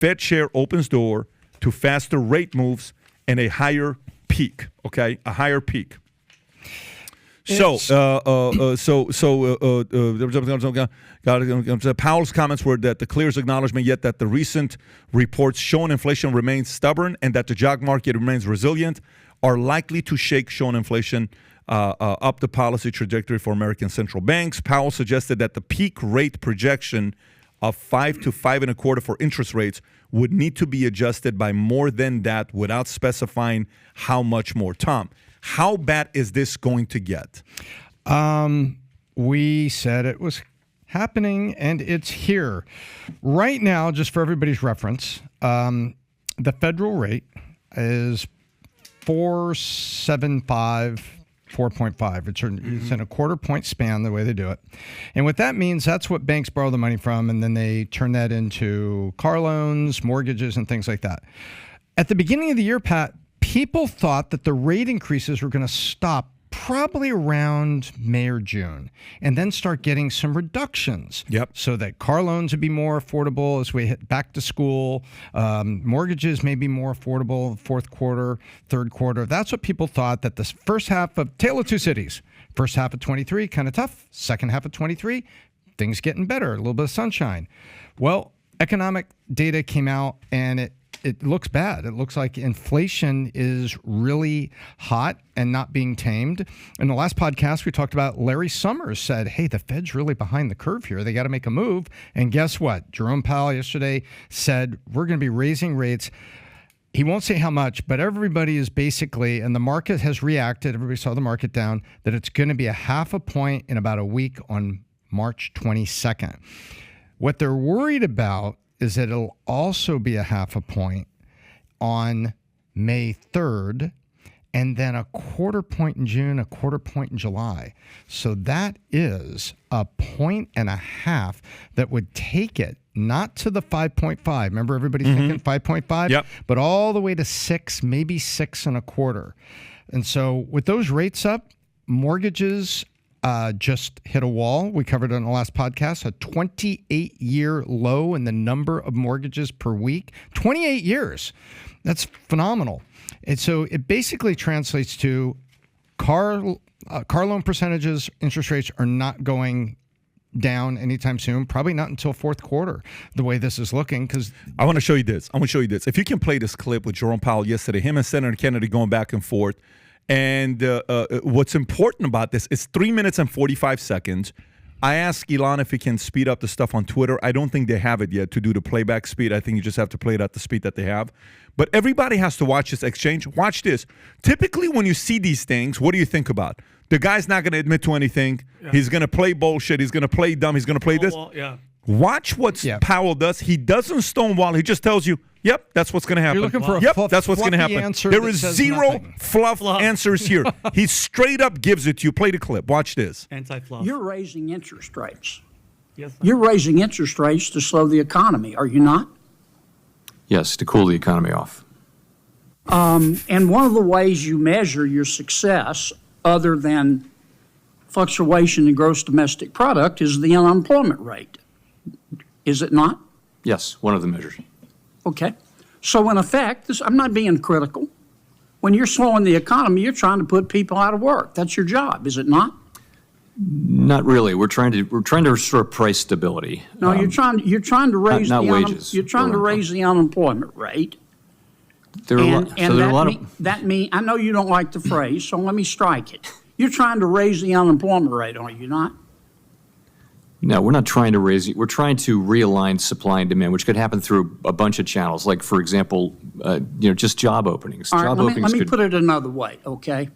Fed chair opens door to faster rate moves and a higher peak. Okay, a higher peak. Powell's comments were that the clearest acknowledgement yet that the recent reports showing inflation remains stubborn and that the job market remains resilient are likely to shake showing inflation up the policy trajectory for American central banks. Powell suggested that the peak rate projection of 5 to 5.25% for interest rates would need to be adjusted by more than that without specifying how much more. Tom, how bad is this going to get? We said it was happening, and it's here. Right now, just for everybody's reference, the federal rate is 4.75, 4.5. It's in a quarter-point span, the way they do it. And what that means, that's what banks borrow the money from, and then they turn that into car loans, mortgages, and things like that. At the beginning of the year, Pat, people thought that the rate increases were going to stop probably around May or June and then start getting some reductions. Yep. So that car loans would be more affordable as we hit back to school. Mortgages may be more affordable fourth quarter, third quarter. That's what people thought, that the first half of Tale of Two Cities. First half of 23, kind of tough. Second half of 23, things getting better, a little bit of sunshine. Well, economic data came out and it looks bad. It looks like inflation is really hot and not being tamed. In the last podcast, we talked about Larry Summers said, hey, the Fed's really behind the curve here. They got to make a move. And guess what? Jerome Powell yesterday said, we're going to be raising rates. He won't say how much, but everybody is basically, and the market has reacted, everybody saw the market down, that it's going to be a 0.5 point in about a week on March 22nd. What they're worried about is that it'll also be a 0.5 point on May 3rd, and then a 1/4 point in June, a 1/4 point in July. So that is a 1.5 points that would take it not to the 5.5. Remember, everybody's thinking 5.5? Yep. But all the way to 6, maybe 6.25. And so with those rates up, mortgages just hit a wall. We covered it on the last podcast, a 28-year low in the number of mortgages per week. 28 years. That's phenomenal. And so it basically translates to car loan percentages, interest rates are not going down anytime soon, probably not until fourth quarter, the way this is looking. Because I want to show you this. If you can play this clip with Jerome Powell yesterday, him and Senator Kennedy going back and forth. And what's important about this is 3 minutes and 45 seconds. I asked Elon if he can speed up the stuff on Twitter. I don't think they have it yet to do the playback speed. I think you just have to play it at the speed that they have. But everybody has to watch this exchange. Watch this. Typically, when you see these things, what do you think about? The guy's not going to admit to anything. Yeah. He's going to play bullshit. He's going to play dumb. He's going to play this. Yeah. Watch what Powell does. He doesn't stonewall. He just tells you, yep, that's what's going to happen. You're looking for a that's what's going to happen. There is zero fluff answers here. He straight up gives it to you. Play the clip. Watch this. Anti-fluff. You're raising interest rates. Yes. You're raising interest rates to slow the economy, are you not? Yes, to cool the economy off. And one of the ways you measure your success, other than fluctuation in gross domestic product, is the unemployment rate. Is it not? Yes, one of the measures. Okay. So in effect, I'm not being critical. When you're slowing the economy, you're trying to put people out of work. That's your job, is it not? Not really. We're trying to restore price stability. No, you're trying to raise not wages. You're trying to raise the unemployment rate. There are a lot of that mean I know you don't like the phrase, so let me strike it. You're trying to raise the unemployment rate, are you not? No, we're not trying to raise it. We're trying to realign supply and demand, which could happen through a bunch of channels, like, for example, just job openings. All right, let me put it another way, okay?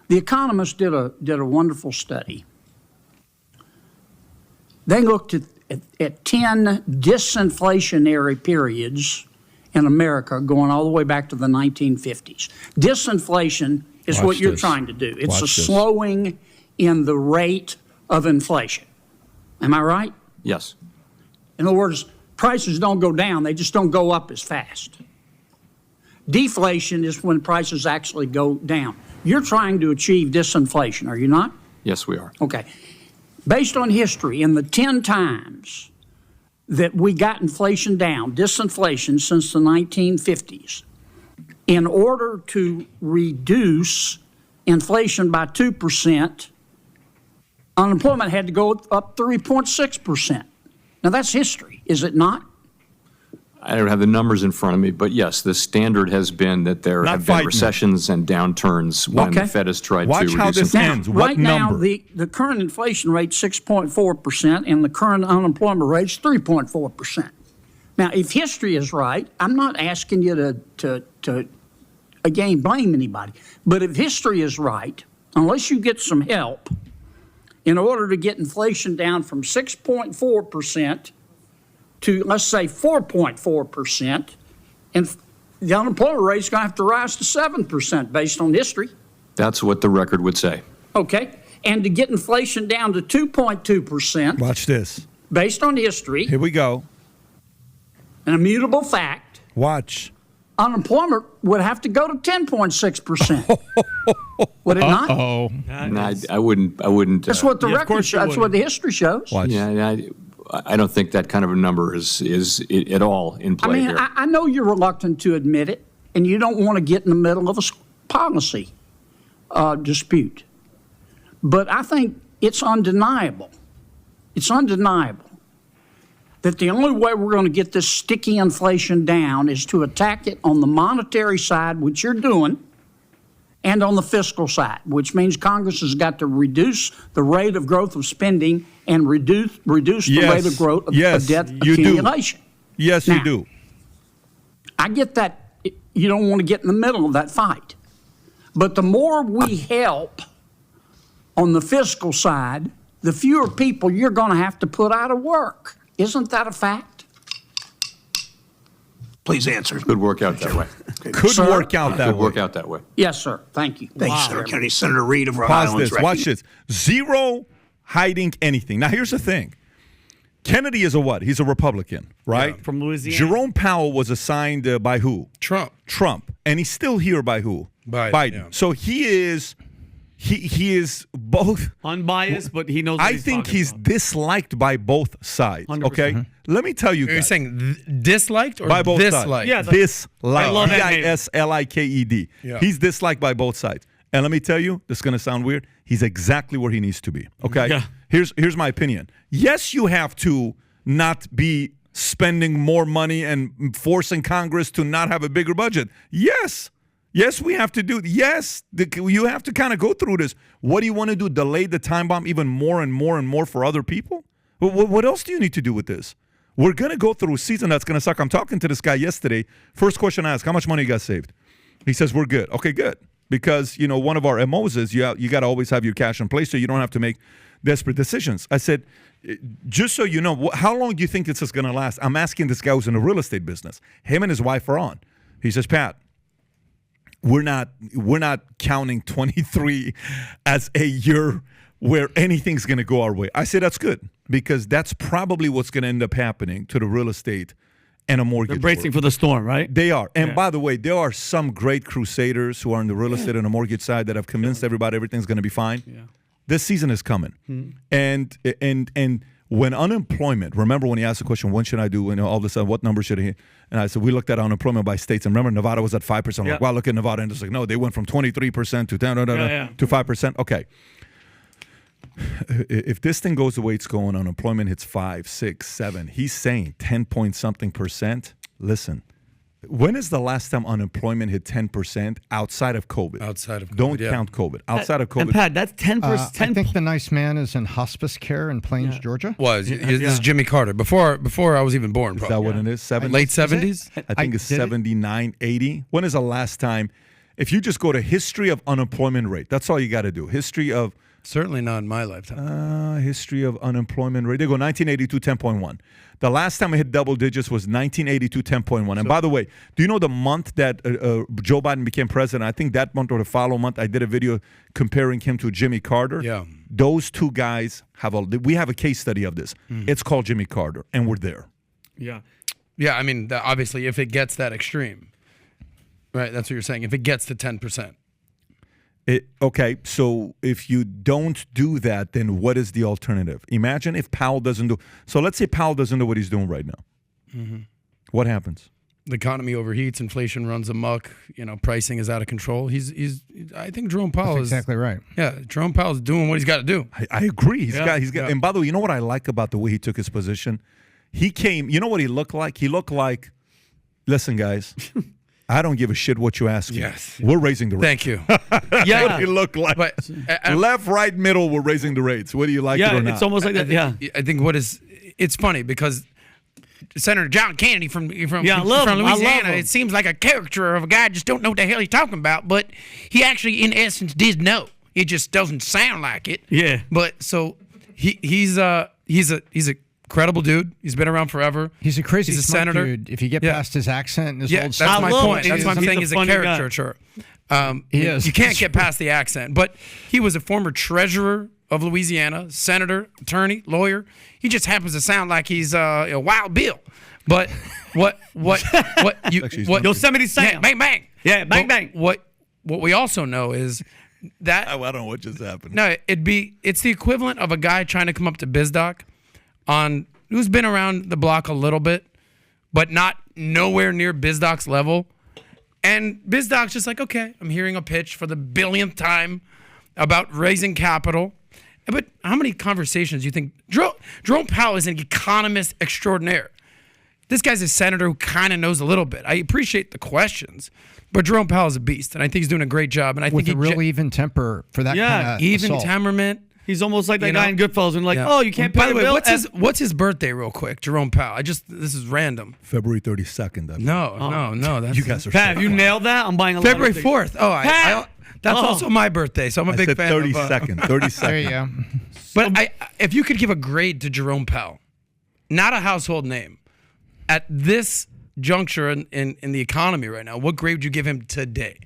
The Economist did a wonderful study. They looked at 10 disinflationary periods in America going all the way back to the 1950s. Disinflation is what you're trying to do. It's a slowing in the rate of inflation. Am I right? Yes. In other words, prices don't go down, they just don't go up as fast. Deflation is when prices actually go down. You're trying to achieve disinflation, are you not? Yes, we are. Okay. Based on history, in the 10 times that we got inflation down, disinflation, since the 1950s, in order to reduce inflation by 2%, unemployment had to go up 3.6%. Now, that's history, is it not? I don't have the numbers in front of me, but yes, the standard has been that there have been recessions and downturns when the Fed has tried to reduce inflation. Watch how this ends. Right now, the current inflation rate is 6.4%, and the current unemployment rate is 3.4%. Now, if history is right, I'm not asking you to again blame anybody, but if history is right, unless you get some help, in order to get inflation down from 6.4% to, let's say, 4.4%, and the unemployment rate is going to have to rise to 7% based on history. That's what the record would say. Okay. And to get inflation down to 2.2%. Watch this. Based on history. Here we go. An immutable fact. Watch. Unemployment would have to go to 10.6%. Would it not? Oh, No, I wouldn't. That's what the record shows. That's what the history shows. Watch. Yeah, I don't think that kind of a number is at all in play here. I know you're reluctant to admit it, and you don't want to get in the middle of a policy dispute. But I think it's undeniable. It's undeniable that the only way we're going to get this sticky inflation down is to attack it on the monetary side, which you're doing, and on the fiscal side, which means Congress has got to reduce the rate of growth of spending and reduce the rate of growth of debt accumulation. Yes, you do. I get that you don't want to get in the middle of that fight. But the more we help on the fiscal side, the fewer people you're going to have to put out of work. Isn't that a fact? Please answer. Could work out that way. Could work out that way. Could work out that way. Yes, sir. Thank you. Thank you, Senator Kennedy. Senator Reid of Rhode Pause Island. this. Watch this. Zero hiding anything. Now, here's the thing. Kennedy is a what? He's a Republican, right? Yeah, from Louisiana. Jerome Powell was assigned by who? Trump. And he's still here by who? Biden. Yeah. So he is both unbiased, but he knows what I think he's about. disliked by both sides. 100%. Okay? Let me tell you Are you guys. saying disliked or By both disliked? sides. Yeah, Disliked. I love that name. Disliked. Yeah. He's disliked by both sides. And let me tell you, this is going to sound weird. He's exactly where he needs to be. Okay? Yeah. Here's my opinion. Yes, you have to not be spending more money and forcing Congress to not have a bigger budget. Yes. Yes, we have to do. Yes, you have to kind of go through this. What do you want to do? Delay the time bomb even more and more and more for other people? What else do you need to do with this? We're going to go through a season that's going to suck. I'm talking to this guy yesterday. First question I asked, how much money you got saved? He says, we're good. Okay, good. Because, one of our MOs is you got to always have your cash in place so you don't have to make desperate decisions. I said, just so you know, how long do you think this is going to last? I'm asking this guy who's in the real estate business. Him and his wife are on. He says, Pat, we're not counting 23 as a year where anything's going to go our way. I say that's good because that's probably what's going to end up happening to the real estate and a mortgage. They're bracing for the storm, right? They are. And by the way, there are some great crusaders who are in the real estate and the mortgage side that have convinced everybody everything's going to be fine. Yeah. This season is coming. And when unemployment, remember when he asked the question, when should I do, all of a sudden, what number should I hit? And I said, we looked at unemployment by states. And remember, Nevada was at 5%. I'm like, wow, look at Nevada. And it's like, no, they went from 23% to 10, to 5%. Okay. If this thing goes the way it's going, unemployment hits 5, 6, 7. He's saying 10 point something percent. Listen, when is the last time unemployment hit 10% outside of COVID? Outside of COVID, Don't count COVID. Outside of COVID. And Pat, that's 10%. I think the nice man is in hospice care in Plains, Georgia. This is Jimmy Carter. Before I was even born. Is Probably. that what it is? 70s? Late 70s? I think it's 79, 80. When is the last time? If you just go to history of unemployment rate, that's all you got to do. History of Certainly not in my lifetime. History of unemployment rate. They go 1982, 10.1. The last time I hit double digits was 1982, 10.1. And by the way, do you know the month that Joe Biden became president? I think that month or the following month, I did a video comparing him to Jimmy Carter. Yeah. Those two guys we have a case study of this. It's called Jimmy Carter, and we're there. Yeah. Yeah, I mean, obviously, if it gets that extreme, right? That's what you're saying. If it gets to 10%. Okay, so if you don't do that, then what is the alternative? Imagine if Powell doesn't do. So let's say Powell doesn't do what he's doing right now. Mm-hmm. What happens? The economy overheats, inflation runs amok. Pricing is out of control. I think Jerome Powell That's exactly right. Yeah, Jerome Powell's doing what he's got to do. I agree. He's got. And by the way, you know what I like about the way he took his position? He came. You know what he looked like? He looked like, listen, guys. I don't give a shit what you ask me. Yes. We're raising the rates. Thank you. Yeah. What do you look like? But, left, right, middle, we're raising the rates. Whether you like it or not. It's almost like that. I think it's funny because Senator John Kennedy from I love him. Louisiana, it seems like a caricature of a guy just don't know what the hell he's talking about, but he actually, in essence, did know. It just doesn't sound like it. Yeah. But so he's a credible dude. He's been around forever. He's a crazy He's a smart senator. dude. If you get past his accent and his old that's stuff. my love point. him. That's what I'm He's saying. a He's a funny guy. caricature. He is. You can't get past the accent. But he was a former treasurer of Louisiana, senator, attorney, lawyer. He just happens to sound like he's a Wild Bill. But what Yosemite Sam. Yeah, bang bang. Yeah, bang, But bang. What we also know is that I don't know what just happened. no, it's the equivalent of a guy trying to come up to BizDoc who's been around the block a little bit, but not nowhere near BizDoc's level. And BizDoc's just like, okay, I'm hearing a pitch for the billionth time about raising capital. But how many conversations do you think Jerome Powell is an economist extraordinaire? This guy's a senator who kind of knows a little bit. I appreciate the questions, but Jerome Powell is a beast, and I think he's doing a great job. And I with think a real even temper for that kind of even assault. temperament. He's almost like that You guy know? in Goodfellas and like, Yeah. oh, you can't pay By the way, bill. what's his birthday, real quick? Jerome Powell. This is random. February 32nd. I No. That's you guys are. Pat, so you nailed that. I'm buying a February lot of tickets. 4th. Oh, that's also my birthday, so I'm a I big said fan 32nd. 32nd. There you go. But if you could give a grade to Jerome Powell, not a household name, at this juncture in the economy right now, what grade would you give him today?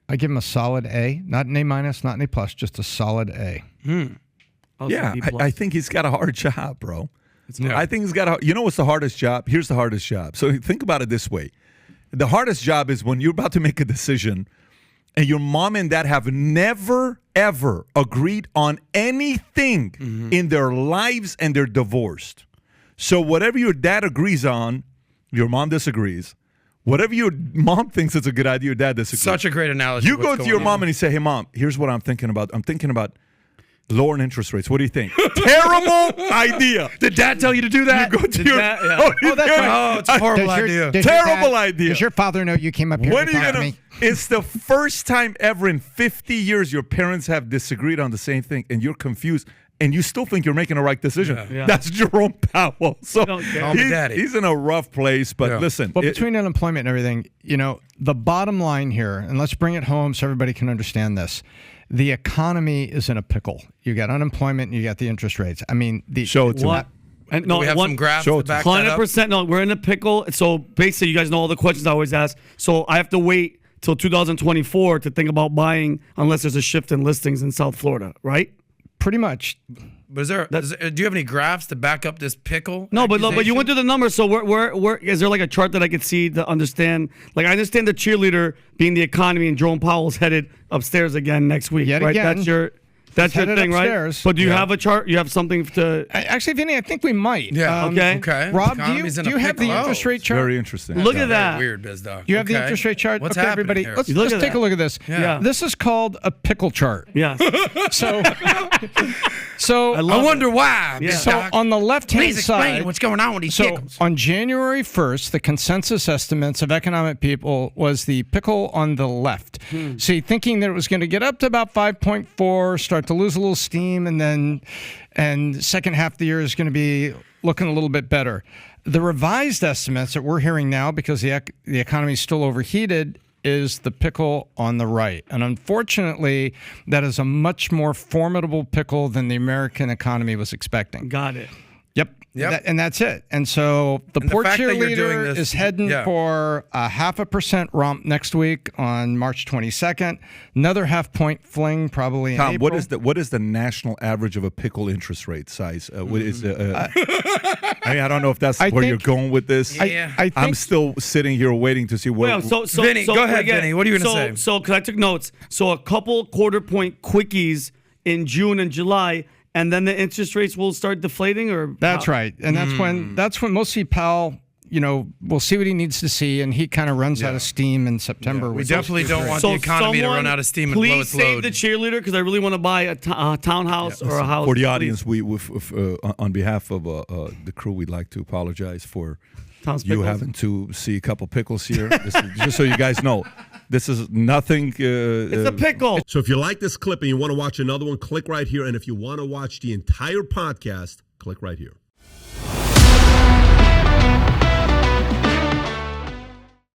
I give him a solid A, not an A minus, not an A plus, just a solid A. Yeah, I think he's got a hard job, bro. Yeah. I think he's got you know what's the hardest job? Here's the hardest job. So think about it this way. The hardest job is when you're about to make a decision and your mom and dad have never, ever agreed on anything in their lives and they're divorced. So whatever your dad agrees on, your mom disagrees. Whatever your mom thinks is a good idea, your dad disagrees. Such a great analogy. You go to your mom and you say, hey, Mom, here's what I'm thinking about. I'm thinking about lowering interest rates. What do you think? Terrible idea. Did dad tell you to do that? You go to your. dad- yeah. Oh, you that's do it. right. Oh, it's a horrible Does your- idea. does your Terrible dad- idea. Does your father know you came up here When to are you talk to gonna? me? It's the first time ever in 50 years your parents have disagreed on the same thing, and you're confused, and you still think you're making the right decision. Yeah. That's Jerome Powell. So don't care. Call me daddy. he's in a rough place. But Yeah. listen, But between unemployment and everything, the bottom line here, and let's bring it home so everybody can understand this. The economy is in a pickle. You got unemployment and you got the interest rates. I mean, show it to What? me. And Do no, we have some graphs show to it to back that up? 100%. No, we're in a pickle. So basically, you guys know all the questions I always ask. So I have to wait till 2024 to think about buying unless there's a shift in listings in South Florida, right? pretty much. But do you have any graphs to back up this pickle? No, but you accusation? went through the numbers. So where is there like a chart that I could see to understand? Like I understand the cheerleader being the economy, and Jerome Powell's headed upstairs again next week. Yet right? again. That's your headed thing, upstairs. right? But do you have a chart? You have something to Actually, Vinny, I think we might. Yeah. Okay. Rob, do Economy's you, in do a you have the pickle. interest rate chart? Very interesting. look at Very that. weird, biz doc. You have the Okay. interest rate chart? What's okay, happening everybody, here? let's Look at take a that. look at this. Yeah. This is called a pickle chart. Yeah. So, I love wonder why. Yeah. Biz so doc. on the left-hand Please explain side, what's going on with these so pickles. on January 1st, the consensus estimates of economic people was the pickle on the left. See, thinking that it was going to get up to about 5.4, start to lose a little steam, and second half of the year is going to be looking a little bit better. The revised estimates that we're hearing now, because the economy is still overheated, is the pickle on the right. And unfortunately, that is a much more formidable pickle than the American economy was expecting. Got it. Yep. Yep. And that's it. And so the And the poor fact that you're doing cheerleader this- is heading yeah. for a 0.5% romp next week on March 22nd. Another 0.5 fling probably in Tom, April. what is the national average of a pickle interest rate size? What is I don't know if that's I where you're think- going with this. Yeah. I think I'm still sitting here waiting to see where. Well, so Vinny, go ahead, Vinny. What are you gonna say? So, because I took notes. So, a couple quarter point quickies in June and July, and then the interest rates will start deflating, or That's right. And that's when mostly Powell, we'll see what he needs to see, and he kind of runs out of steam in September. We with definitely those don't want So the economy to run out of steam and blow please its save load. the cheerleader because I really want to buy a townhouse or a house. for the please. audience, on behalf of the crew, we'd like to apologize for Tom's you Pickles. having to see a couple pickles here. Just so you guys know, this is nothing. It's a pickle. So if you like this clip and you want to watch another one, click right here. And if you want to watch the entire podcast, click right here.